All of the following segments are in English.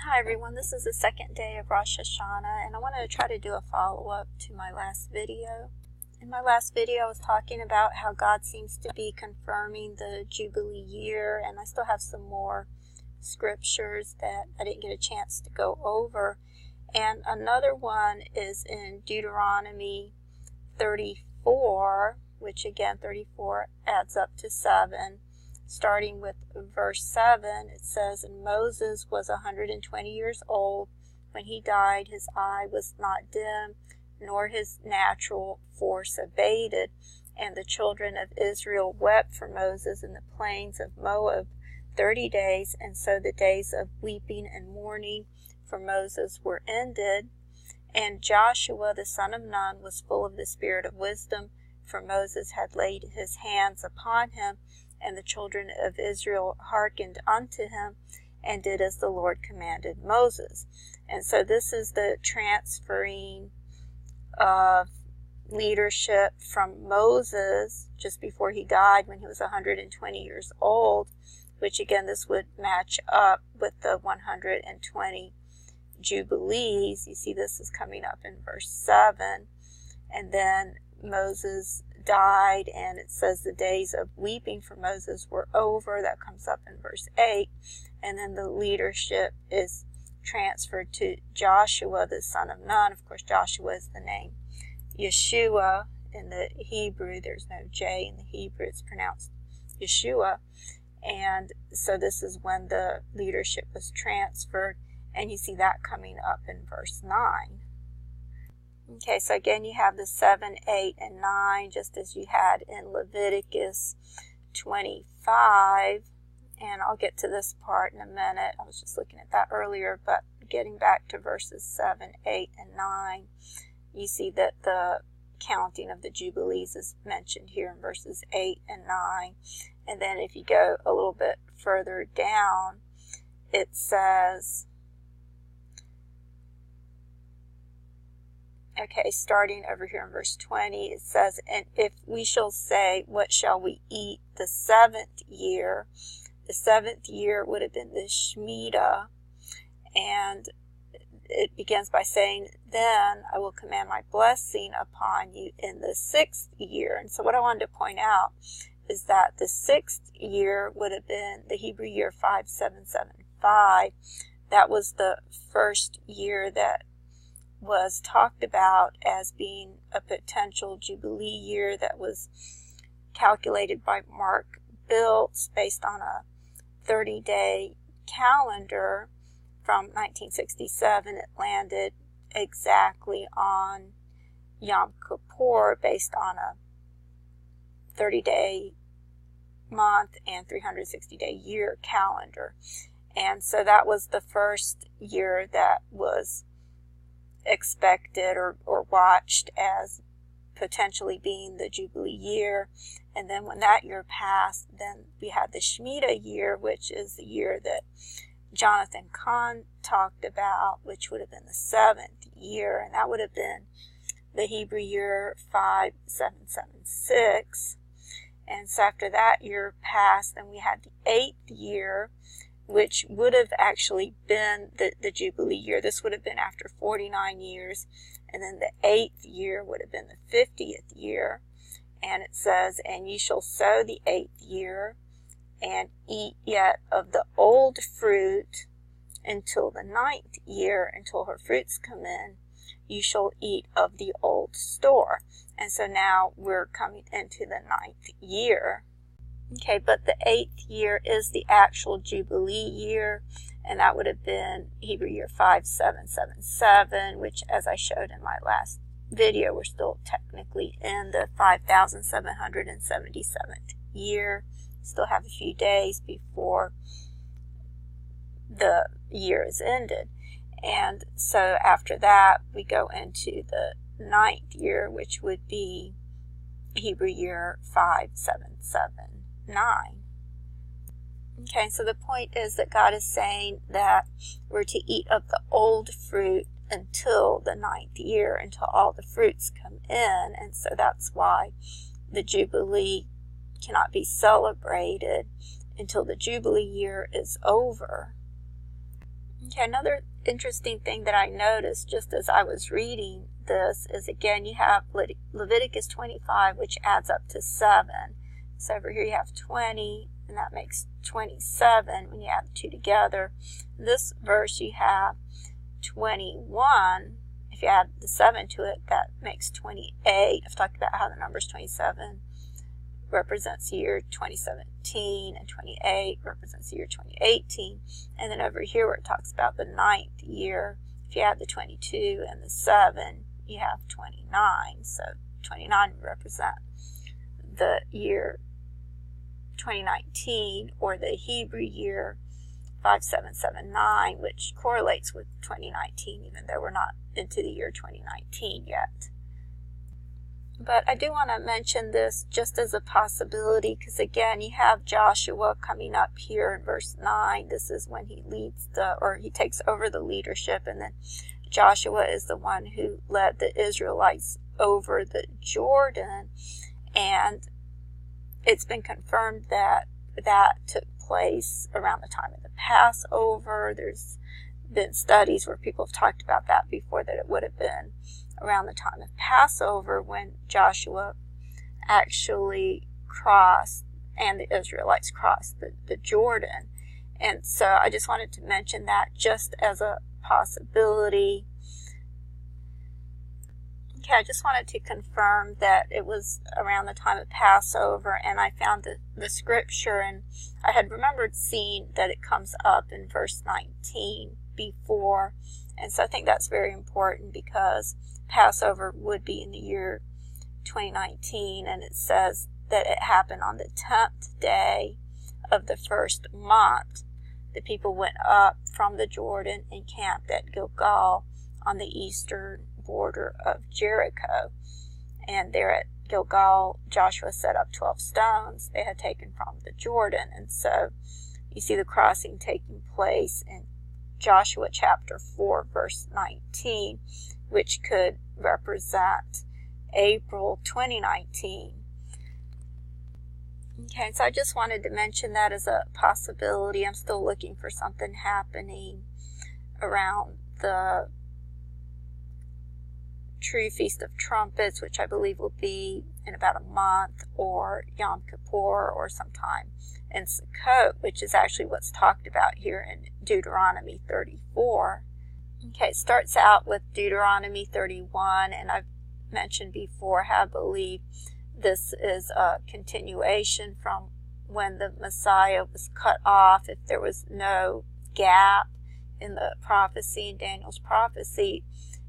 Hi everyone, this is the second day of Rosh Hashanah, and I wanted to try to do a follow-up to my last video. In my last video I was talking about how God seems to be confirming the Jubilee year, and I still have some more scriptures that I didn't get a chance to go over. And another one is in Deuteronomy 34, which again 34 adds up to 7. Starting with verse 7, it says, "And Moses was 120 years old. When he died, his eye was not dim, nor his natural force abated. And the children of Israel wept for Moses in the plains of Moab 30 days, and so the days of weeping and mourning for Moses were ended. And Joshua the son of Nun was full of the spirit of wisdom, for Moses had laid his hands upon him. And the children of Israel hearkened unto him, and did as the Lord commanded Moses." And so this is the transferring of leadership from Moses just before he died when he was 120 years old, which again this would match up with the 120 Jubilees. You see this is coming up in verse 7. And then Moses died, and it says the days of weeping for Moses were over. That comes up in verse 8. And then the leadership is transferred to Joshua the son of Nun. Of course, Joshua is the name Yeshua in the Hebrew. There's no J in the Hebrew. It's pronounced Yeshua. And so this is when the leadership was transferred, and you see that coming up in verse 9. Okay, so again you have the 7, 8, and 9, just as you had in Leviticus 25. And I'll get to this part in a minute. I was just looking at that earlier, but getting back to verses 7, 8, and 9, you see that the counting of the Jubilees is mentioned here in verses 8 and 9. And then if you go a little bit further down, it says, okay, starting over here in verse 20, it says, "And if we shall say, what shall we eat the 7th year?" The 7th year would have been the Shemitah. And it begins by saying, "Then I will command my blessing upon you in the 6th year." And so what I wanted to point out is that the 6th year would have been the Hebrew year 5775. That was the first year that was talked about as being a potential Jubilee year that was calculated by Mark Biltz based on a 30-day calendar from 1967. It landed exactly on Yom Kippur based on a 30-day month and 360-day year calendar. And so that was the first year that was expected or watched as potentially being the Jubilee year. And then when that year passed, then we had the Shemitah year, which is the year that Jonathan Kahn talked about, which would have been the 7th year, and that would have been the Hebrew year 5776. And so after that year passed, then we had the 8th year, which would have actually been the Jubilee year. This would have been after 49 years. And then the 8th year would have been the 50th year. And it says, "And ye shall sow the 8th year, and eat yet of the old fruit until the 9th year, until her fruits come in. You shall eat of the old store." And so now we're coming into the 9th year. Okay, but the 8th year is the actual Jubilee year, and that would have been Hebrew year 5777, which, as I showed in my last video, we're still technically in the 5777th year. Still have a few days before the year is ended. And so after that, we go into the 9th year, which would be Hebrew year 5779. Okay, so the point is that God is saying that we're to eat of the old fruit until the 9th year, until all the fruits come in. And so that's why the Jubilee cannot be celebrated until the Jubilee year is over. Okay, another interesting thing that I noticed just as I was reading this is, again, you have Leviticus 25, which adds up to 7. So over here you have 20, and that makes 27 when you add the two together. In this verse you have 21. If you add the 7 to it, that makes 28. I've talked about how the numbers 27 represents the year 2017, and 28 represents the year 2018. And then over here where it talks about the 9th year, if you add the 22 and the 7, you have 29. So 29 would represent the year 2019, or the Hebrew year 5779, which correlates with 2019, even though we're not into the year 2019 yet. But I do want to mention this just as a possibility, because again, you have Joshua coming up here in verse 9. This is when he he takes over the leadership, and then Joshua is the one who led the Israelites over the Jordan, and it's been confirmed that that took place around the time of the Passover. There's been studies where people have talked about that before, that it would have been around the time of Passover when Joshua actually crossed, and the Israelites crossed the Jordan. And so I just wanted to mention that just as a possibility. Okay, I just wanted to confirm that it was around the time of Passover, and I found the scripture, and I had remembered seeing that it comes up in verse 19 before, and so I think that's very important, because Passover would be in the year 2019, and it says that it happened on the 10th day of the first month. The people went up from the Jordan and camped at Gilgal on the eastern border of Jericho. And there at Gilgal, Joshua set up 12 stones they had taken from the Jordan. And so you see the crossing taking place in Joshua chapter 4, verse 19, which could represent April 2019. Okay, so I just wanted to mention that as a possibility. I'm still looking for something happening around the True Feast of Trumpets, which I believe will be in about a month, or Yom Kippur, or sometime in Sukkot, which is actually what's talked about here in Deuteronomy 34. Okay, it starts out with Deuteronomy 31, and I've mentioned before how I believe this is a continuation from when the Messiah was cut off. If there was no gap in the prophecy, in Daniel's prophecy,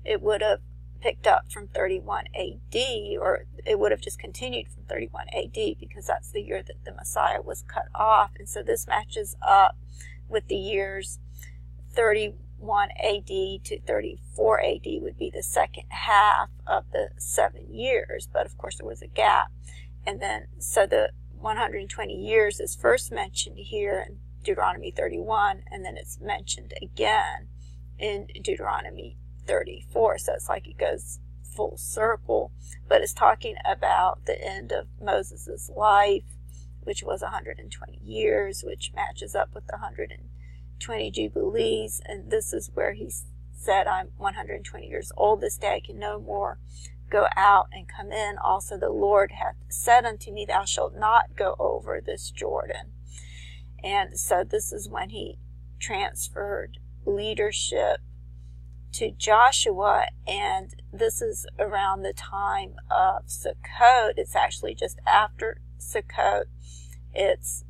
it would have picked up from 31 AD, or it would have just continued from 31 AD, because that's the year that the Messiah was cut off. And so this matches up with the years 31 AD to 34 AD would be the second half of the 7 years, but of course there was a gap. And then, so the 120 years is first mentioned here in Deuteronomy 31, and then it's mentioned again in Deuteronomy 34. So it's like it goes full circle, but it's talking about the end of Moses' life, which was 120 years, which matches up with the 120 Jubilees. And this is where he said, I'm 120 years old this day, I can no more go out and come in. Also the Lord hath said unto me, thou shalt not go over this Jordan. And so this is when he transferred leadership to Joshua, and this is around the time of Sukkot. It's actually just after Sukkot. It's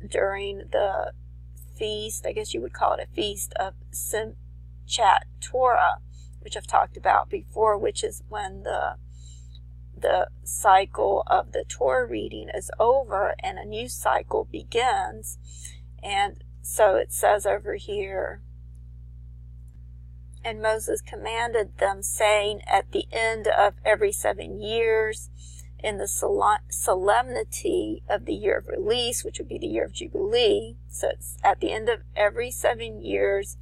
during the feast, I guess you would call it a feast of Simchat Torah, which I've talked about before, which is when the cycle of the Torah reading is over and a new cycle begins. And so it says over here, and Moses commanded them, saying, at the end of every 7 years, in the solemnity of the year of release, which would be the year of Jubilee. So it's at the end of every 7 years,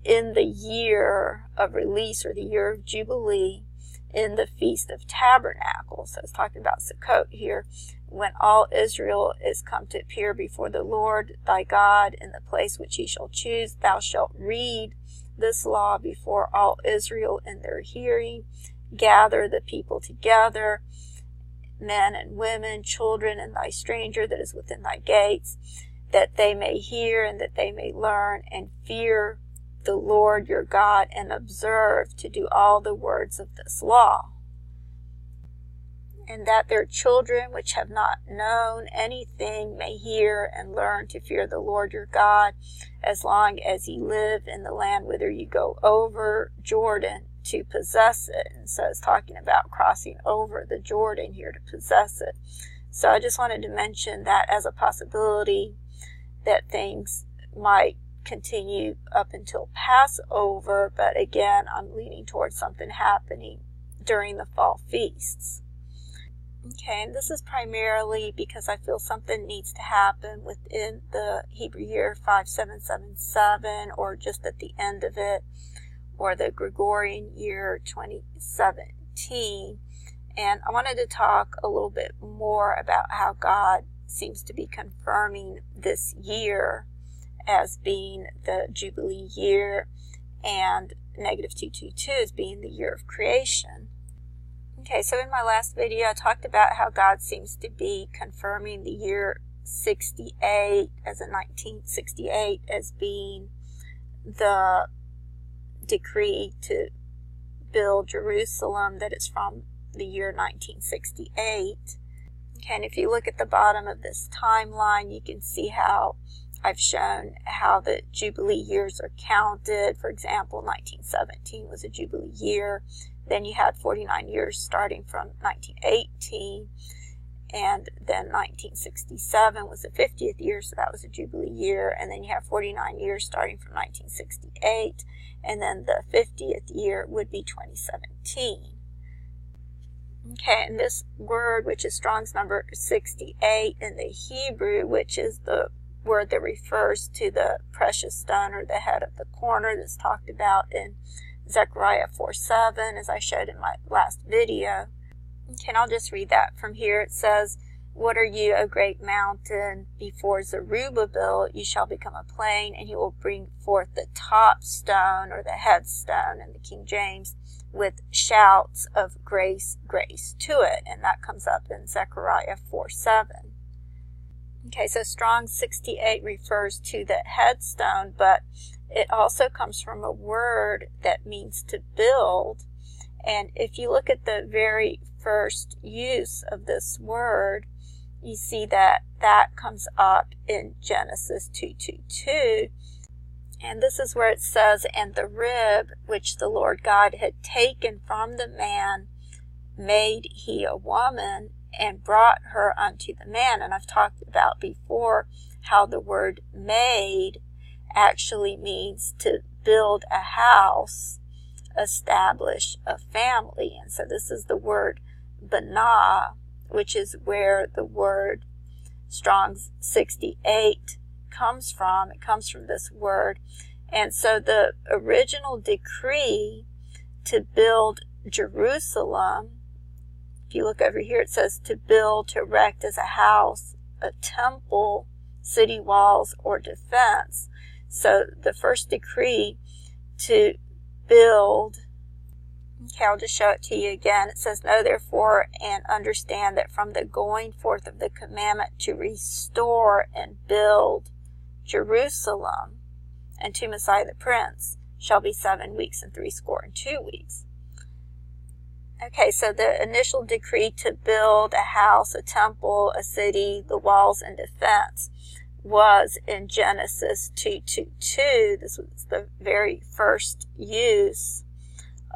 in the year of release, or the year of Jubilee, in the Feast of Tabernacles. So it's talking about Sukkot here. when all Israel is come to appear before the Lord thy God in the place which he shall choose, thou shalt read this law before all Israel in their hearing. Gather the people together, men and women, children, and thy stranger that is within thy gates, that they may hear and that they may learn and fear the Lord your God, and observe to do all the words of this law. And that their children which have not known anything may hear and learn to fear the Lord your God, as long as ye live in the land whither you go over Jordan to possess it. And so it's talking about crossing over the Jordan here to possess it. So I just wanted to mention that as a possibility, that things might continue up until Passover, but again, I'm leaning towards something happening during the fall feasts. Okay, and this is primarily because I feel something needs to happen within the Hebrew year 5777, or just at the end of it, or the Gregorian year 2017. And I wanted to talk a little bit more about how God seems to be confirming this year as being the Jubilee year, and negative 222 as being the year of creation. Okay, so in my last video I talked about how God seems to be confirming the year 68 as a 1968 as being the decree to build Jerusalem, that is from the year 1968. Okay, and if you look at the bottom of this timeline, you can see how I've shown how the Jubilee years are counted. For example, 1917 was a Jubilee year. Then you had 49 years starting from 1918. And then 1967 was the 50th year, so that was a Jubilee year. And then you have 49 years starting from 1968. And then the 50th year would be 2017. Okay, and this word, which is Strong's number 68 in the Hebrew, which is the word that refers to the precious stone or the head of the corner that's talked about in Zechariah 4:7, as I showed in my last video. Okay, and I'll just read that from here. It says, "What are you, O great mountain? Before Zerubbabel you shall become a plain, and he will bring forth the top stone," or the headstone in the King James, "with shouts of grace, grace to it." And that comes up in Zechariah 4:7. Okay, so Strong 68 refers to the headstone, but it also comes from a word that means to build. And if you look at the very first use of this word, you see that that comes up in Genesis 2:2. And this is where it says, "And the rib which the Lord God had taken from the man made he a woman, and brought her unto the man." And I've talked about before how the word made actually means to build a house, establish a family. And so this is the word banah, which is where the word Strong's 68 comes from. It comes from this word. And so the original decree to build Jerusalem, if you look over here, it says to build, to erect as a house, a temple, city walls, or defense. So the first decree to build, okay, I'll just show it to you again. It says, "Know therefore and understand that from the going forth of the commandment to restore and build Jerusalem and to Messiah the Prince shall be 7 weeks and 62 weeks. Okay, so the initial decree to build a house, a temple, a city, the walls, and defense was in Genesis 2:2. This was the very first use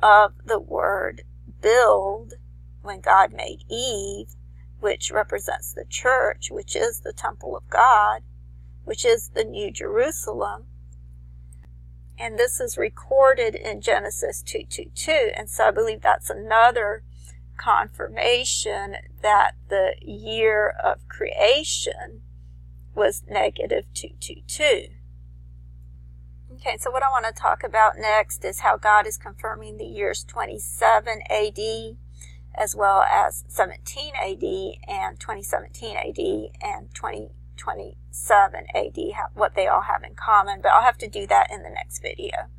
of the word build when God made Eve, which represents the church, which is the temple of God, which is the New Jerusalem. And this is recorded in Genesis 2:2. And so I believe that's another confirmation that the year of creation was negative 222. Okay, so what I want to talk about next is how God is confirming the years 27 AD as well as 17 AD and 2017 AD and 2027 AD, what they all have in common. But I'll have to do that in the next video.